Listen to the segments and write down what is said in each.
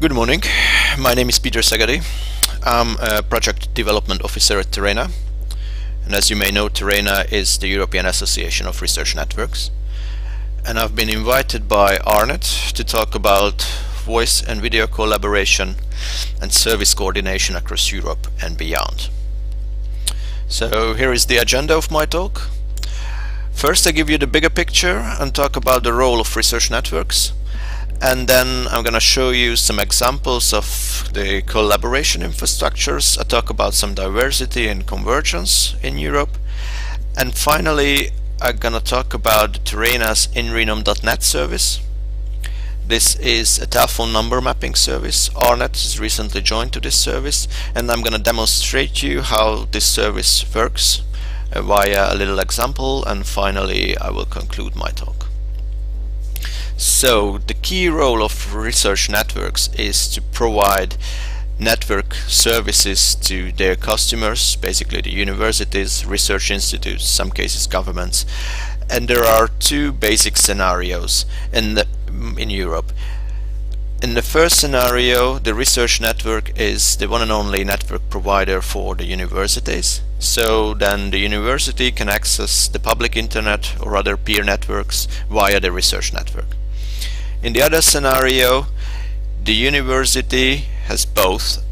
Good morning. My name is Peter Sagadi. I'm a project development officer at TERENA. And as you may know, TERENA is the European Association of Research Networks. And I've been invited by Arnet to talk about voice and video collaboration and service coordination across Europe and beyond. So here is the agenda of my talk. First, I give you the bigger picture and talk about the role of research networks. And then I'm going to show you some examples of the collaboration infrastructures. I talk about some diversity and convergence in Europe. And finally, I'm going to talk about TERENA's InRenom.net service. This is a telephone number mapping service. Arnet has recently joined to this service, and I'm going to demonstrate you how this service works via a little example, and finally I will conclude my talk. So the key role of research networks is to provide network services to their customers, basically the universities, research institutes, some cases governments. And there are two basic scenarios in Europe. In the first scenario, the research network is the one and only network provider for the universities. So then the university can access the public internet or other peer networks via the research network. In the other scenario, the university has both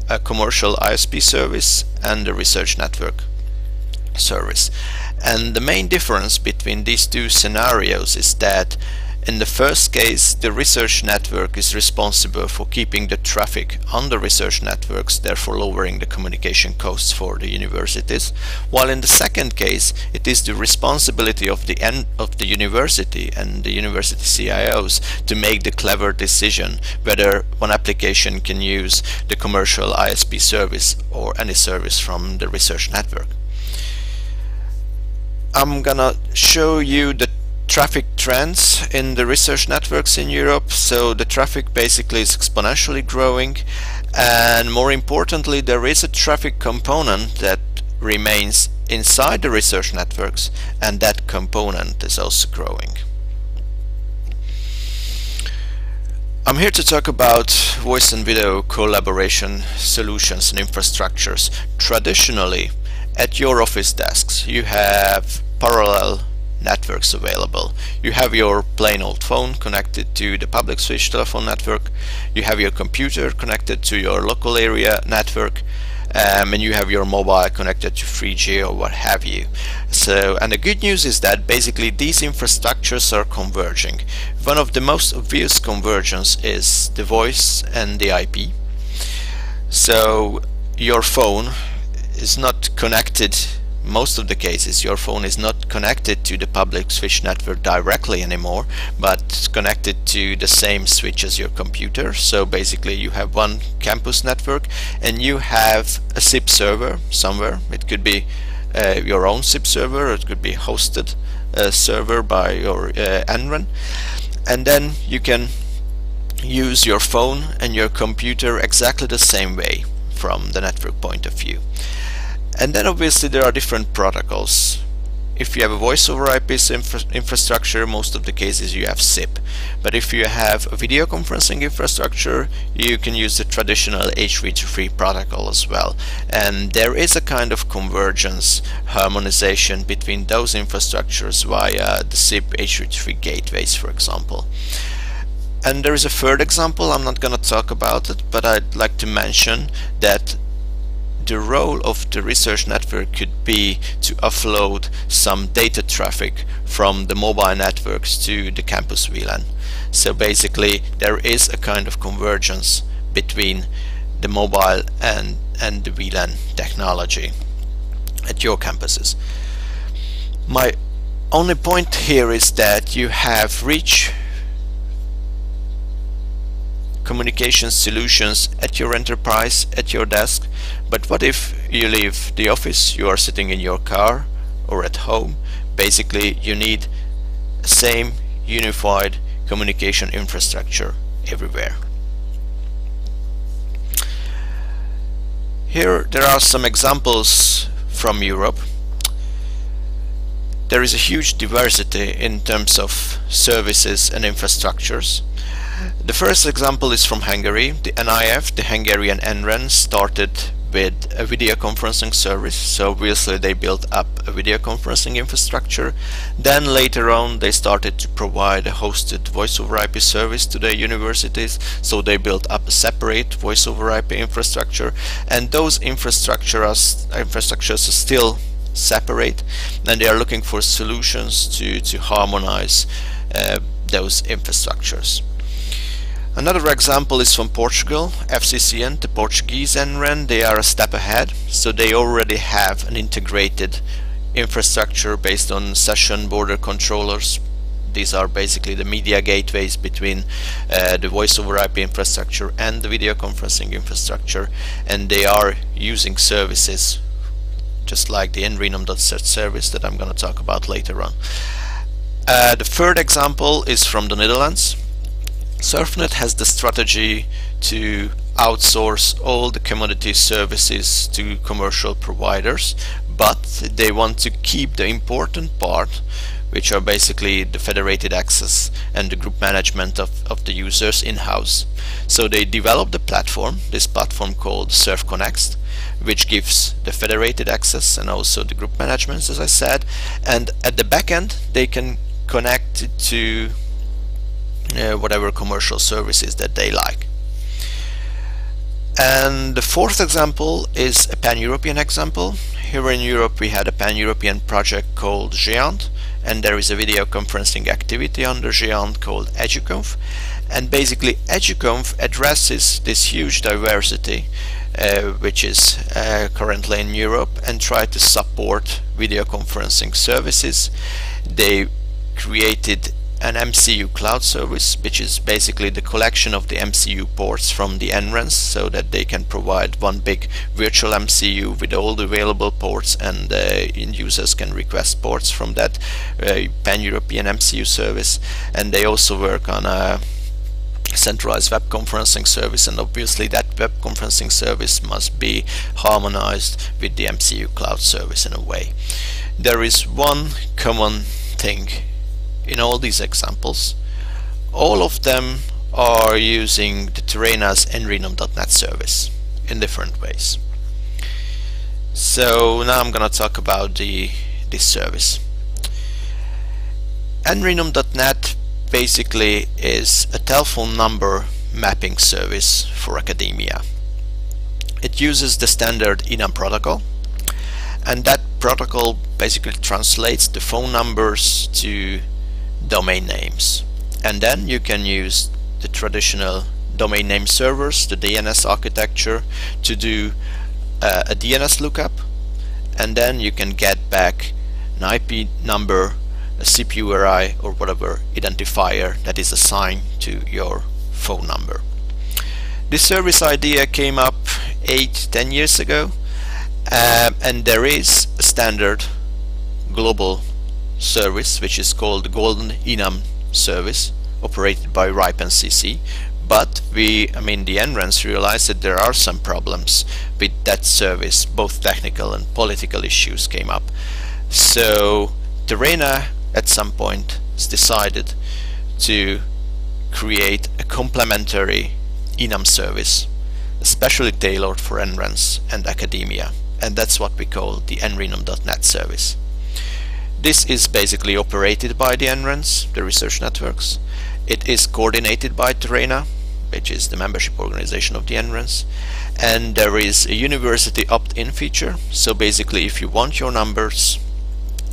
a commercial ISP service and a research network service. And the main difference between these two scenarios is that in the first case, the research network is responsible for keeping the traffic on the research networks, therefore lowering the communication costs for the universities, while in the second case, it is the responsibility of the university and the university CIOs to make the clever decision whether one application can use the commercial ISP service or any service from the research network. I'm gonna show you the traffic trends in the research networks in Europe. So the traffic basically is exponentially growing, and more importantly, there is a traffic component that remains inside the research networks, and that component is also growing. I'm here to talk about voice and video collaboration solutions and infrastructures. Traditionally, at your office desks, you have parallel networks available. You have your plain old phone connected to the public switch telephone network, you have your computer connected to your local area network, and you have your mobile connected to 3G or what have you. So, and the good news is that basically these infrastructures are converging. One of the most obvious convergence is the voice and the IP. So your phone is not connected. Most of the cases, your phone is not connected to the public switch network directly anymore, but connected to the same switch as your computer. So basically you have one campus network and you have a SIP server somewhere. It could be your own SIP server, or it could be hosted server by your Enron. And then you can use your phone and your computer exactly the same way from the network point of view. And then obviously there are different protocols. If you have a voice over IP infrastructure, most of the cases you have SIP. But if you have a video conferencing infrastructure, you can use the traditional H.323 protocol as well. And there is a kind of convergence, harmonization between those infrastructures via the SIP H.323 gateways, for example. And there is a third example. I'm not going to talk about it, but I'd like to mention that the role of the research network could be to offload some data traffic from the mobile networks to the campus VLAN. So basically there is a kind of convergence between the mobile and the VLAN technology at your campuses. My only point here is that you have rich communication solutions at your enterprise, at your desk. But what if you leave the office, you are sitting in your car or at home? Basically you need the same unified communication infrastructure everywhere. Here there are some examples from Europe. There is a huge diversity in terms of services and infrastructures. The first example is from Hungary. The NIF, the Hungarian NREN, started with a video conferencing service, so obviously they built up a video conferencing infrastructure. Then later on they started to provide a hosted voice over IP service to their universities, so they built up a separate voice over IP infrastructure, and those infrastructures are still separate, and they are looking for solutions to harmonize those infrastructures. Another example is from Portugal, FCCN, the Portuguese NREN. They are a step ahead, so they already have an integrated infrastructure based on session border controllers. These are basically the media gateways between the voice over IP infrastructure and the video conferencing infrastructure, and they are using services just like the nrenum.cert service that I'm going to talk about later on. The third example is from the Netherlands. Surfnet has the strategy to outsource all the commodity services to commercial providers, but they want to keep the important part, which are basically the federated access and the group management of the users in-house. So they developed a platform, this platform called SurfConnect, which gives the federated access and also the group management, as I said, and at the back end they can connect it to whatever commercial services that they like. And the fourth example is a pan-European example. Here in Europe we had a pan-European project called Géant, and there is a video conferencing activity under Géant called EduConf, and basically EduConf addresses this huge diversity which is currently in Europe, and try to support video conferencing services. They created an MCU cloud service, which is basically the collection of the MCU ports from the NRENs, so that they can provide one big virtual MCU with all the available ports, and end users can request ports from that pan-European MCU service. And they also work on a centralized web conferencing service, and obviously that web conferencing service must be harmonized with the MCU cloud service in a way. There is one common thing in all these examples. All of them are using the TERENA's nrenum.net service in different ways. So now I'm going to talk about this service. nrenum.net basically is a telephone number mapping service for academia. It uses the standard enum protocol, and that protocol basically translates the phone numbers to domain names, and then you can use the traditional domain name servers, the DNS architecture, to do a DNS lookup, and then you can get back an IP number, a CPURI, or whatever identifier that is assigned to your phone number. This service idea came up 8-10 years ago, and there is a standard global service which is called the Golden Enum service, operated by RIPE and CC, but the NRENs realized that there are some problems with that service. Both technical and political issues came up, so TERENA at some point has decided to create a complementary enum service especially tailored for NRENs and academia, and that's what we call the nrenum.net service. This is basically operated by the NRENs, the research networks. It is coordinated by TERENA, which is the membership organization of the NRENs, and there is a university opt-in feature. So basically, if you want your numbers,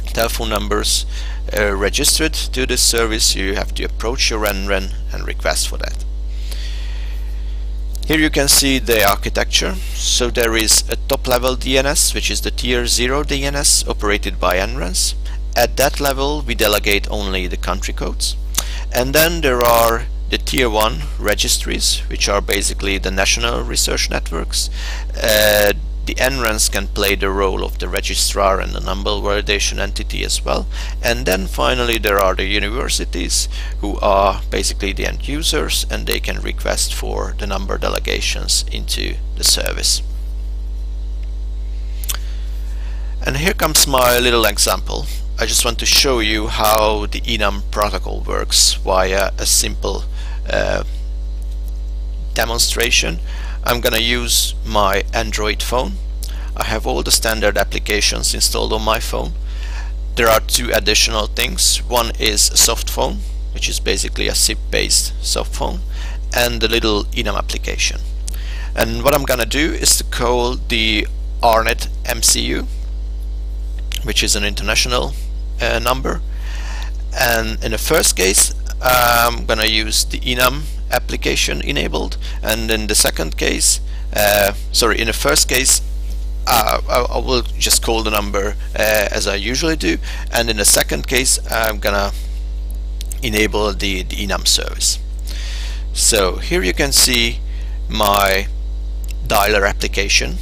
telephone numbers, registered to this service, you have to approach your NREN and request for that. Here you can see the architecture. So there is a top-level DNS, which is the Tier 0 DNS operated by NRENs. At that level, we delegate only the country codes. And then there are the Tier 1 registries, which are basically the national research networks. The NRENs can play the role of the registrar and the number validation entity as well. And then finally there are the universities, who are basically the end users, and they can request for the number delegations into the service. And here comes my little example. I just want to show you how the enum protocol works via a simple demonstration, I'm gonna use my Android phone. I have all the standard applications installed on my phone. There are two additional things. One is a soft phone, which is basically a SIP based soft phone, and the little enum application. And what I'm gonna do is to call the ARNet MCU, which is an international number, and in the first case I'm gonna use the enum application enabled, and in the second case, in the first case I will just call the number as I usually do, and in the second case I'm gonna enable the enum service. So here you can see my dialer application,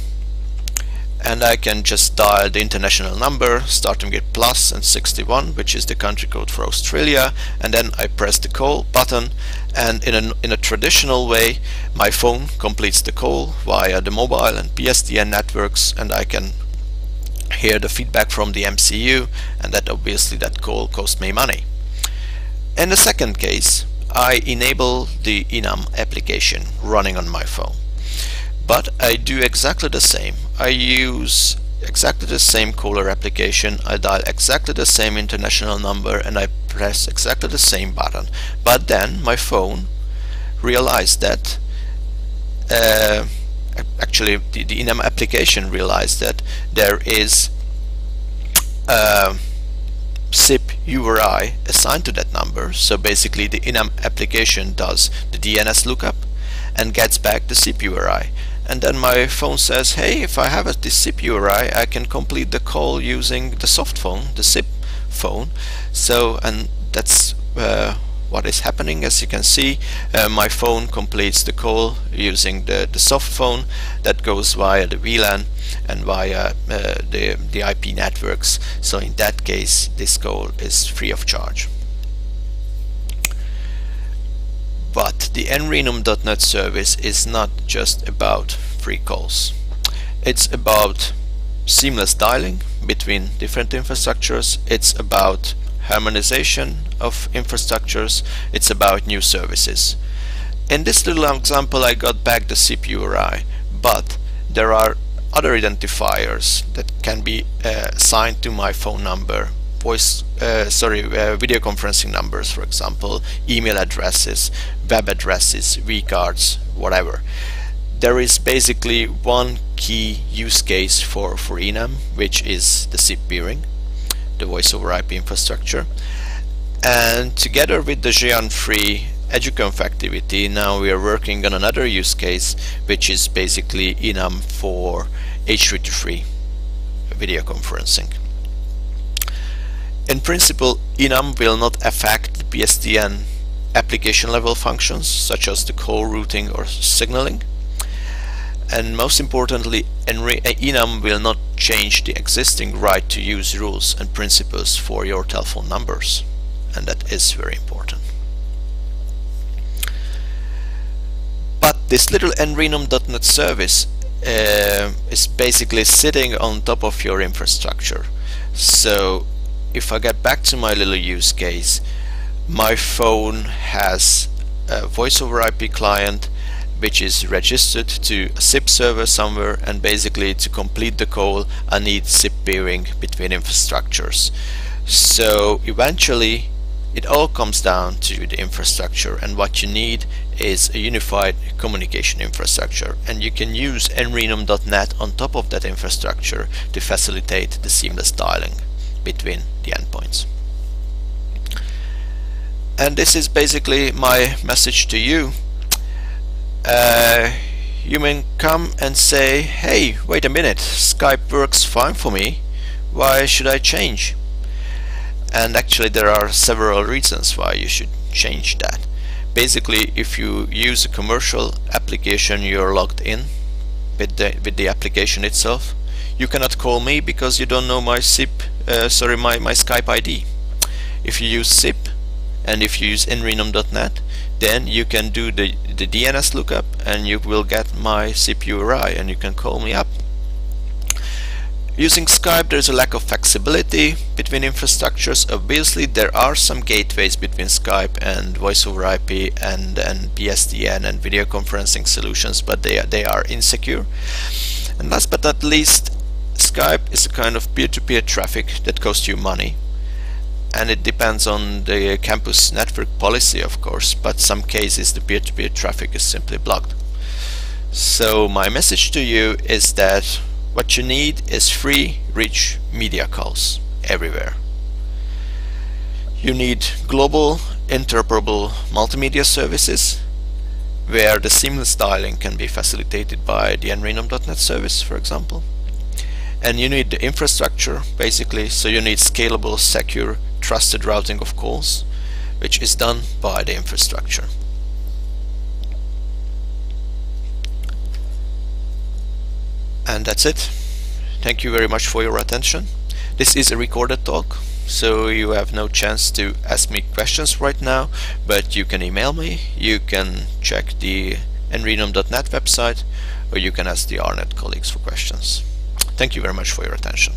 and I can just dial the international number starting with plus and 61, which is the country code for Australia, and then I press the call button, and in a traditional way my phone completes the call via the mobile and PSTN networks, and I can hear the feedback from the MCU, and that obviously that call cost me money. In the second case, I enable the enum application running on my phone. But I do exactly the same. I use exactly the same caller application, I dial exactly the same international number, and I press exactly the same button. But then my phone realized that actually the enum application realized that there is SIP URI assigned to that number. So basically the enum application does the DNS lookup and gets back the SIP URI. And then my phone says, hey, if I have this SIP URI, I can complete the call using the soft phone, the SIP phone. So, and that's what is happening. As you can see, my phone completes the call using the soft phone that goes via the VLAN and via the IP networks. So in that case, this call is free of charge. But the nrenum.net service is not just about free calls. It's about seamless dialing between different infrastructures. It's about harmonization of infrastructures. It's about new services. In this little example, I got back the SIP URI, but there are other identifiers that can be assigned to my phone number. Video conferencing numbers, for example, email addresses, web addresses, vCards, whatever. There is basically one key use case for enum, which is the SIP peering, the voice over IP infrastructure. And together with the Xeon-free EduConf activity, now we are working on another use case, which is basically enum for H323 video conferencing. In principle, enum will not affect the PSTN application level functions such as the call routing or signaling, and most importantly, enum will not change the existing right to use rules and principles for your telephone numbers, and that is very important. But this little nrenum.net service is basically sitting on top of your infrastructure. So if I get back to my little use case, my phone has a voice over IP client which is registered to a SIP server somewhere, and basically to complete the call I need SIP peering between infrastructures. So eventually it all comes down to the infrastructure, and what you need is a unified communication infrastructure, and you can use nrenum.net on top of that infrastructure to facilitate the seamless dialing between the endpoints. And this is basically my message to you. You may come and say, hey, wait a minute, Skype works fine for me, why should I change? And actually there are several reasons why you should change that. Basically, if you use a commercial application, you're logged in with the application itself. You cannot call me because you don't know my my Skype ID. If you use SIP and if you use nrenum.net, then you can do the DNS lookup and you will get my SIP URI and you can call me up. Using Skype, there's a lack of flexibility between infrastructures. Obviously, there are some gateways between Skype and voice over IP and PSTN and video conferencing solutions, but they are insecure. And last but not least, Skype is a kind of peer-to-peer traffic that costs you money. And it depends on the campus network policy, of course, but some cases the peer-to-peer traffic is simply blocked. So my message to you is that what you need is free, rich media calls everywhere. You need global, interoperable multimedia services where the seamless dialing can be facilitated by the nrenum.net service, for example. And you need the infrastructure, basically, so you need scalable, secure, trusted routing of calls, which is done by the infrastructure. And that's it. Thank you very much for your attention. This is a recorded talk, so you have no chance to ask me questions right now, but you can email me, you can check the nrenum.net website, or you can ask the RNet colleagues for questions. Thank you very much for your attention.